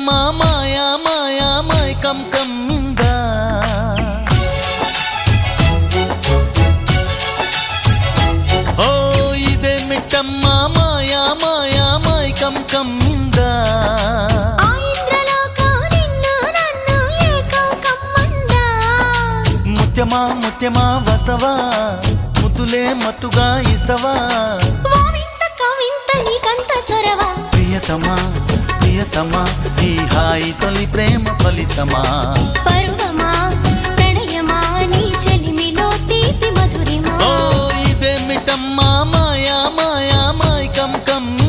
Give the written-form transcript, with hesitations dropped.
మిట్టమ్మ మాయా మాయా మైకం కమ్మిందా ఓ ఇదే మిట్టమ్మ మాయా మాయా మైకం కమ్మిందా ముత్యమా ముత్యమా వస్తవా ముద్దులే మత్తుగా ఇస్తవా ప్రియతమా ప్రియతమా ఈ హాయి తొలి ప్రేమ ఫలితమా పరువమా ప్రణయమా నీ చెలిమిలో తీపి మధురిమా ఓ ఇదే మిట్టమ్మ మాయా మాయా మైకం కమ్మిందా